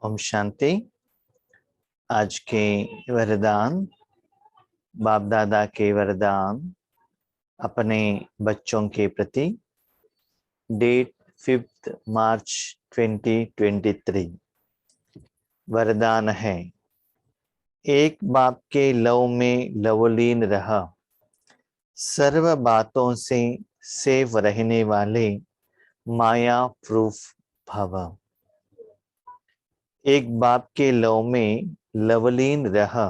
ओम शांति। आज के वरदान, बाप दादा के वरदान अपने बच्चों के प्रति। डेट 5 मार्च 2023। वरदान है, एक बाप के लव में लवलीन रहा, सर्व बातों से सेफ रहने वाले माया प्रूफ भव। एक बाप के लव में लवलीन रहा,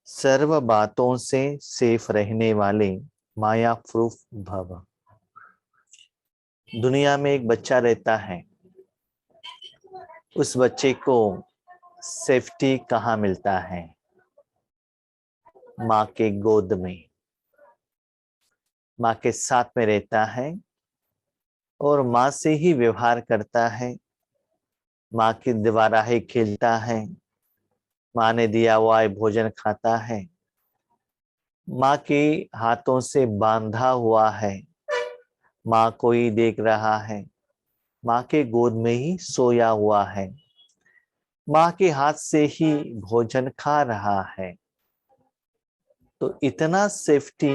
सर्व बातों से सेफ रहने वाले माया प्रूफ भव। दुनिया में एक बच्चा रहता है, उस बच्चे को सेफ्टी कहाँ मिलता है? माँ के गोद में, माँ के साथ में रहता है और माँ से ही व्यवहार करता है, माँ के द्वारा ही खेलता है, माँ ने दिया हुआ भोजन खाता है, माँ के हाथों से बांधा हुआ है, माँ को ही देख रहा है, माँ के गोद में ही सोया हुआ है, माँ के हाथ से ही भोजन खा रहा है। तो इतना सेफ्टी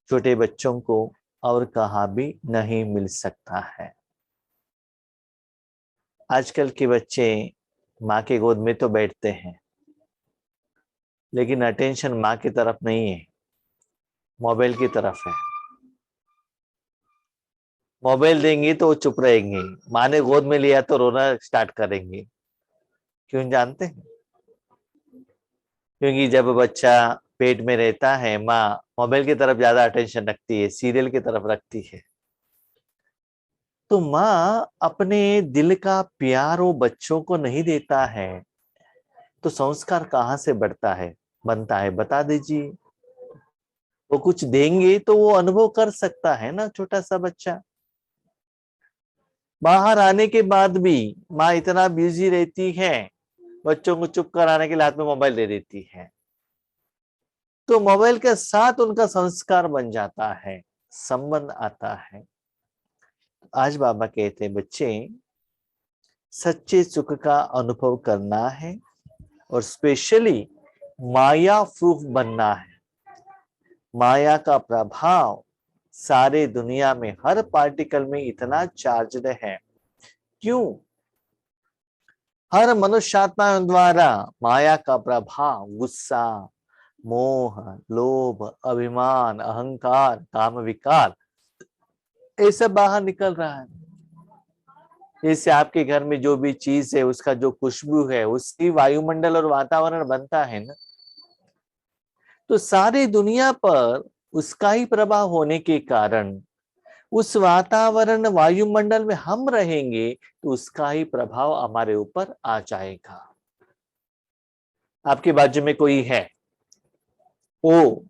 छोटे बच्चों को और कहाँ भी नहीं मिल सकता है। आजकल के बच्चे माँ के गोद में तो बैठते हैं, लेकिन अटेंशन माँ की तरफ नहीं है, मोबाइल की तरफ है। मोबाइल देंगे तो वो चुप रहेंगे, माँ ने गोद में लिया तो रोना स्टार्ट करेंगे। क्यों जानते हैं? क्योंकि जब बच्चा पेट में रहता है, माँ मोबाइल की तरफ ज्यादा अटेंशन रखती है, सीरियल की तरफ रखती है। तो माँ अपने दिल का प्यार वो बच्चों को नहीं देता है, तो संस्कार कहाँ से बनता है? बता दीजिए। वो कुछ देंगे तो वो अनुभव कर सकता है ना, छोटा सा बच्चा। बाहर आने के बाद भी माँ इतना बिजी रहती है, बच्चों को चुप कराने के लिए हाथ में मोबाइल दे देती है, तो मोबाइल के साथ उनका संस्कार बन जाता है, संबंध आता है। आज बाबा कहते हैं, बच्चे सच्चे सुख का अनुभव करना है और स्पेशली माया प्रूफ बनना है। माया का प्रभाव सारे दुनिया में हर पार्टिकल में इतना चार्जड है। क्यों? हर मनुष्यात्मा द्वारा माया का प्रभाव गुस्सा, मोह, लोभ, अभिमान, अहंकार, काम विकार, ये सब बाहर निकल रहा है। जैसे आपके घर में जो भी चीज है, उसका जो खुशबू है, उसकी वायुमंडल और वातावरण बनता है ना। तो सारी दुनिया पर उसका ही प्रभाव होने के कारण उस वातावरण वायुमंडल में हम रहेंगे तो उसका ही प्रभाव हमारे ऊपर आ जाएगा। आपके बाजू में कोई है, वो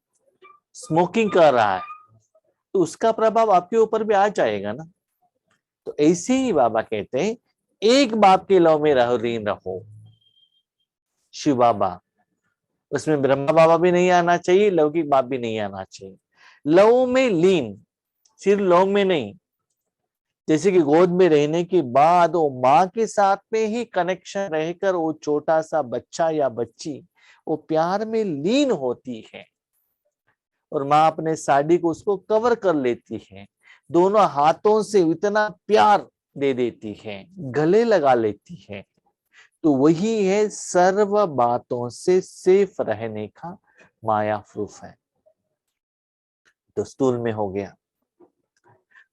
स्मोकिंग कर रहा है, तो उसका प्रभाव आपके ऊपर भी आ जाएगा ना। तो ऐसे ही बाबा कहते हैं, एक बाप के लव में रहो। शिव बाबा, उसमें ब्रह्मा बाबा भी नहीं आना चाहिए, लौकिक बाप भी नहीं आना चाहिए। लव में लीन, सिर्फ लव में नहीं। जैसे कि गोद में रहने के बाद वो माँ के साथ में ही कनेक्शन रहकर वो छोटा सा बच्चा या बच्ची वो प्यार में लीन होती है और माँ अपने साड़ी को उसको कवर कर लेती है, दोनों हाथों से इतना प्यार दे देती है, गले लगा लेती है। तो वही है सर्व बातों से सेफ रहने का माया प्रूफ है। तो स्थूल में हो गया,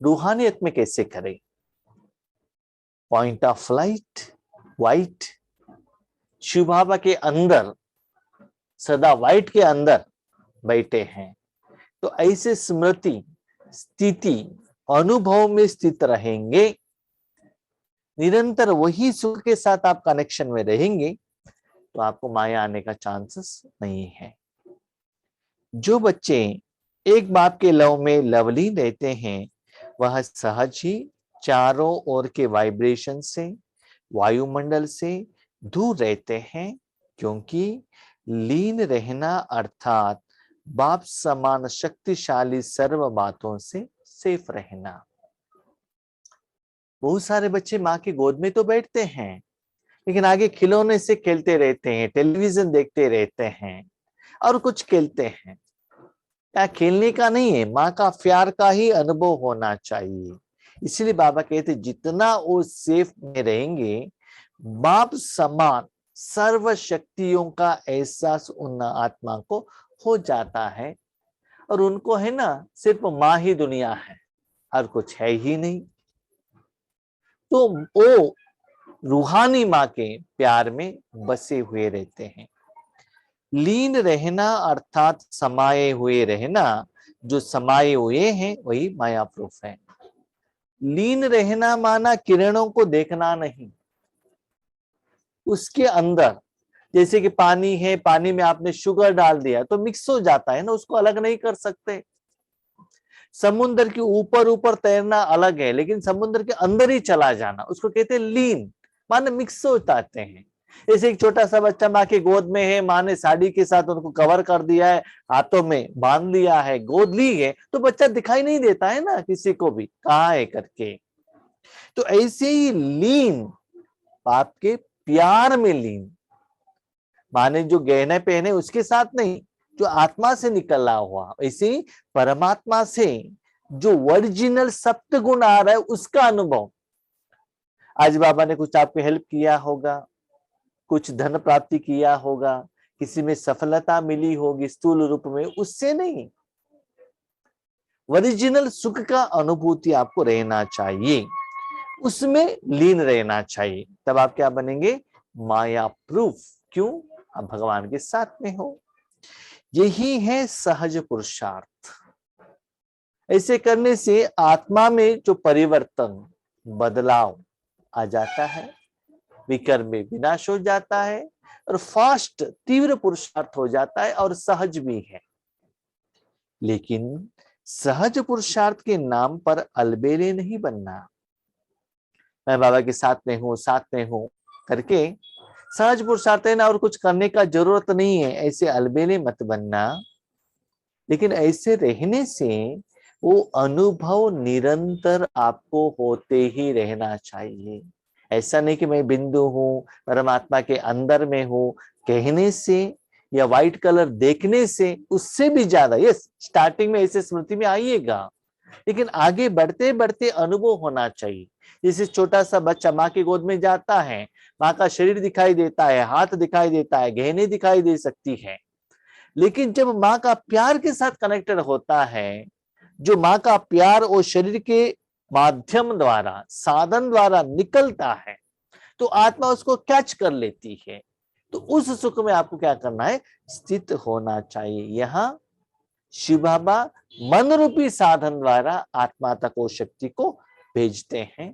रूहानियत में कैसे करें? Point of light white, Shiv Baba के अंदर सदा वाइट के अंदर बैठे हैं। तो ऐसे स्मृति स्थिति अनुभव में स्थित रहेंगे, निरंतर वही सुख के साथ आप कनेक्शन में रहेंगे, तो आपको माया आने का चांसेस नहीं है। जो बच्चे एक बाप के लव में लवलीन रहते हैं, वह सहज ही चारों ओर के वाइब्रेशन से, वायुमंडल से दूर रहते हैं, क्योंकि लीन रहना अर्थात बाप समान शक्तिशाली सर्व बातों से सेफ रहना। बहुत सारे बच्चे माँ की गोद में तो बैठते हैं, लेकिन आगे खिलौने से खेलते रहते हैं, टेलीविजन देखते रहते हैं और कुछ खेलते हैं। क्या खेलने का नहीं है, माँ का प्यार का ही अनुभव होना चाहिए। इसलिए बाबा कहते जितना वो सेफ में रहेंगे, बाप समान सर्व शक्तियों का एहसास उन आत्मा को हो जाता है। और उनको है ना, सिर्फ माँ ही दुनिया है और कुछ है ही नहीं। तो वो रूहानी माँ के प्यार में बसे हुए रहते हैं। लीन रहना अर्थात समाये हुए रहना, जो समाये हुए हैं वही माया प्रूफ है। लीन रहना माना किरणों को देखना नहीं, उसके अंदर, जैसे कि पानी है, पानी में आपने शुगर डाल दिया तो मिक्स हो जाता है ना, उसको अलग नहीं कर सकते। समुद्र के ऊपर ऊपर तैरना अलग है, लेकिन समुद्र के अंदर ही चला जाना उसको कहते हैं लीन, माने मिक्स हो जाते हैं। जैसे एक छोटा सा बच्चा माँ की गोद में है, माँ ने साड़ी के साथ उनको कवर कर दिया है, हाथों में बांध लिया है, गोद ली है, तो बच्चा दिखाई नहीं देता है ना किसी को भी कहाँ है करके। तो ऐसे ही लीन, बाप के प्यार में लीन, माने जो गहने पहने उसके साथ नहीं, जो आत्मा से निकला हुआ, ऐसे ही परमात्मा से जो ओरिजिनल सप्त गुण आ रहा है उसका अनुभव। आज बाबा ने कुछ आपको हेल्प किया होगा, कुछ धन प्राप्ति किया होगा, किसी में सफलता मिली होगी स्थूल रूप में, उससे नहीं, ओरिजिनल सुख का अनुभूति आपको रहना चाहिए, उसमें लीन रहना चाहिए। तब आप क्या बनेंगे, माया प्रूफ। क्यों, आप भगवान के साथ में हो। यही है सहज पुरुषार्थ। ऐसे करने से आत्मा में जो परिवर्तन, बदलाव आ जाता है, विकर्म में विनाश हो जाता है और फास्ट तीव्र पुरुषार्थ हो जाता है और सहज भी है। लेकिन सहज पुरुषार्थ के नाम पर अलबेले नहीं बनना, मैं बाबा के साथ में हूं, साथ में हूं करके सहज पुरुषार्थ है ना, और कुछ करने का जरूरत नहीं है, ऐसे अलबेले मत बनना। लेकिन ऐसे रहने से वो अनुभव निरंतर आपको होते ही रहना चाहिए। ऐसा नहीं कि मैं बिंदु हूं, परमात्मा के अंदर में हूं कहने से या व्हाइट कलर देखने से, उससे भी ज्यादा, ये स्टार्टिंग में ऐसे स्मृति में आइएगा, लेकिन आगे बढ़ते बढ़ते अनुभव होना चाहिए। जैसे छोटा सा बच्चा माँ की गोद में जाता है, माँ का शरीर दिखाई देता है, हाथ दिखाई देता है, गहने दिखाई दे सकती है, लेकिन जब माँ का प्यार के साथ कनेक्टेड होता है, जो माँ का प्यार वो शरीर के माध्यम द्वारा, साधन द्वारा निकलता है, तो आत्मा उसको कैच कर लेती है। तो उस सुख में आपको क्या करना है, स्थित होना चाहिए। यहाँ शिव बाबा मन रूपी साधन द्वारा आत्मा तक वो शक्ति को भेजते हैं।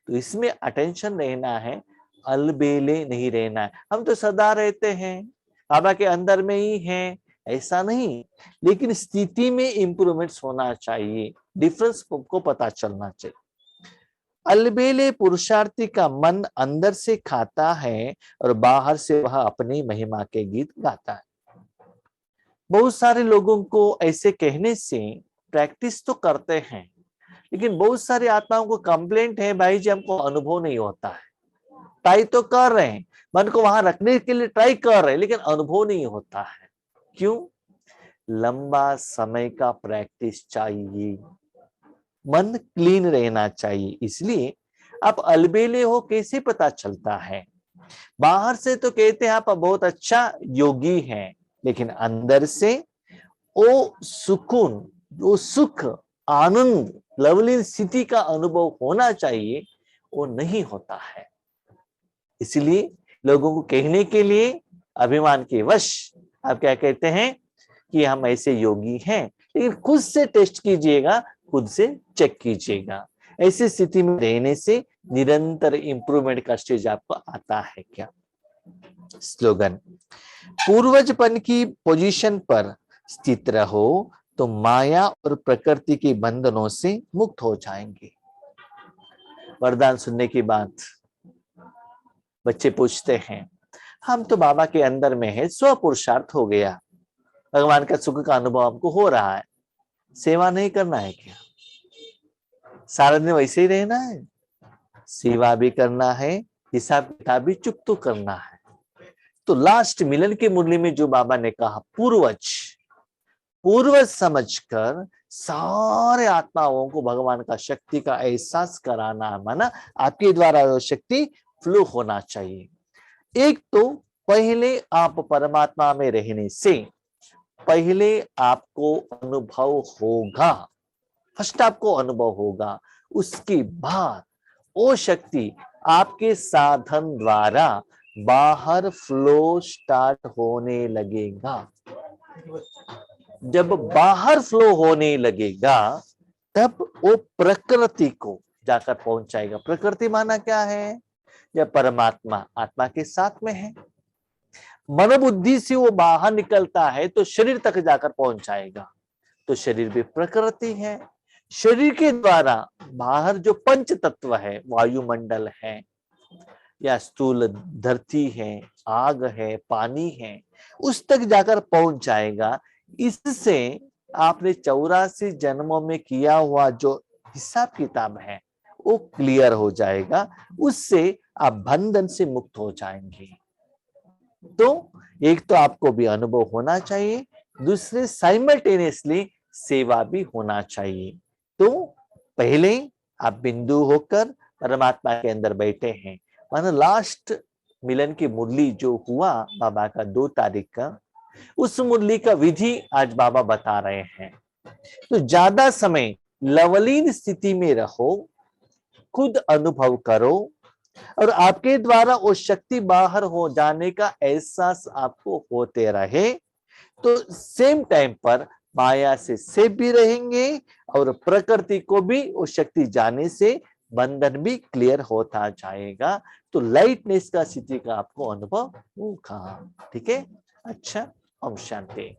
तो इसमें अटेंशन रहना है, अलबेले नहीं रहना है। हम तो सदा रहते हैं, बाबा के अंदर में ही हैं, ऐसा नहीं, लेकिन स्थिति में इंप्रूवमेंट्स होना चाहिए, डिफरेंस को पता चलना चाहिए। अलबेले पुरुषार्थी का मन अंदर से खाता है और बाहर से वह अपनी महिमा के गीत गाता है। बहुत सारे लोगों को ऐसे कहने से प्रैक्टिस तो करते हैं, लेकिन बहुत सारी आत्माओं को कंप्लेंट है, भाई जी हमको अनुभव नहीं होता है। ट्राई तो कर रहे हैं, मन को वहां रखने के लिए ट्राई कर रहे हैं, लेकिन अनुभव नहीं होता है। क्यों, लंबा समय का प्रैक्टिस चाहिए, मन क्लीन रहना चाहिए। इसलिए आप अलबेले हो कैसे पता चलता है, बाहर से तो कहते हैं आप बहुत अच्छा योगी हैं, लेकिन अंदर से वो सुकून, वो सुख, आनंद, लवली स्थिति का अनुभव होना चाहिए, वो नहीं होता है। इसलिए लोगों को कहने के लिए अभिमान के वश आप क्या कहते हैं कि हम ऐसे योगी हैं, लेकिन खुद से टेस्ट कीजिएगा, खुद से चेक कीजिएगा। ऐसी स्थिति में रहने से निरंतर इंप्रूवमेंट का स्टेज आपको आता है क्या। स्लोगन, पूर्वजपन की पोजीशन पर स्थित रहो तो माया और प्रकृति के बंधनों से मुक्त हो जाएंगे। वरदान सुनने के बाद बच्चे पूछते हैं, हम तो बाबा के अंदर में है, स्व पुरुषार्थ हो गया, भगवान का सुख का अनुभव हमको हो रहा है, सेवा नहीं करना है क्या, सारा दिन वैसे ही रहना है? सेवा भी करना है, हिसाब किताब भी चुप तो करना है। तो लास्ट मिलन की मुरली में जो बाबा ने कहा पूर्वज समझकर सारे आत्माओं को भगवान का शक्ति का एहसास कराना, माना आपके द्वारा वो शक्ति फ्लो होना चाहिए। एक तो पहले आप परमात्मा में रहने से पहले आपको अनुभव होगा, फर्स्ट आपको अनुभव होगा, उसके बाद वो शक्ति आपके साधन द्वारा बाहर फ्लो स्टार्ट होने लगेगा। जब बाहर फ्लो होने लगेगा तब वो प्रकृति को जाकर पहुंचाएगा। प्रकृति माना क्या है? जब परमात्मा आत्मा के साथ में है, मनोबुद्धि से वो बाहर निकलता है तो शरीर तक जाकर पहुंचाएगा। तो शरीर भी प्रकृति है। शरीर के द्वारा बाहर जो पंच तत्व है, वायुमंडल है या स्थूल धरती है, आग है, पानी है, उस तक जाकर पहुंच जाएगा। इससे आपने 84 जन्मों में किया हुआ जो हिसाब किताब है वो क्लियर हो जाएगा, उससे आप बंधन से मुक्त हो जाएंगे। तो एक तो आपको भी अनुभव होना चाहिए, दूसरे साइमल्टेनियसली सेवा भी होना चाहिए। तो पहले आप बिंदु होकर परमात्मा के अंदर बैठे हैं। मानो लास्ट मिलन की मुरली जो हुआ बाबा का 2 तारीख का, उस मुरली का विधि आज बाबा बता रहे हैं। तो ज्यादा समय लवलीन स्थिति में रहो, खुद अनुभव करो और आपके द्वारा वो शक्ति बाहर हो जाने का एहसास आपको होते रहे। तो सेम टाइम पर माया से सेफ भी रहेंगे और प्रकृति को भी वो शक्ति जाने से बंधन भी क्लियर होता जाएगा। तो लाइटनेस का स्थिति का आपको अनुभव होगा। ठीक है, अच्छा, ओम शांति।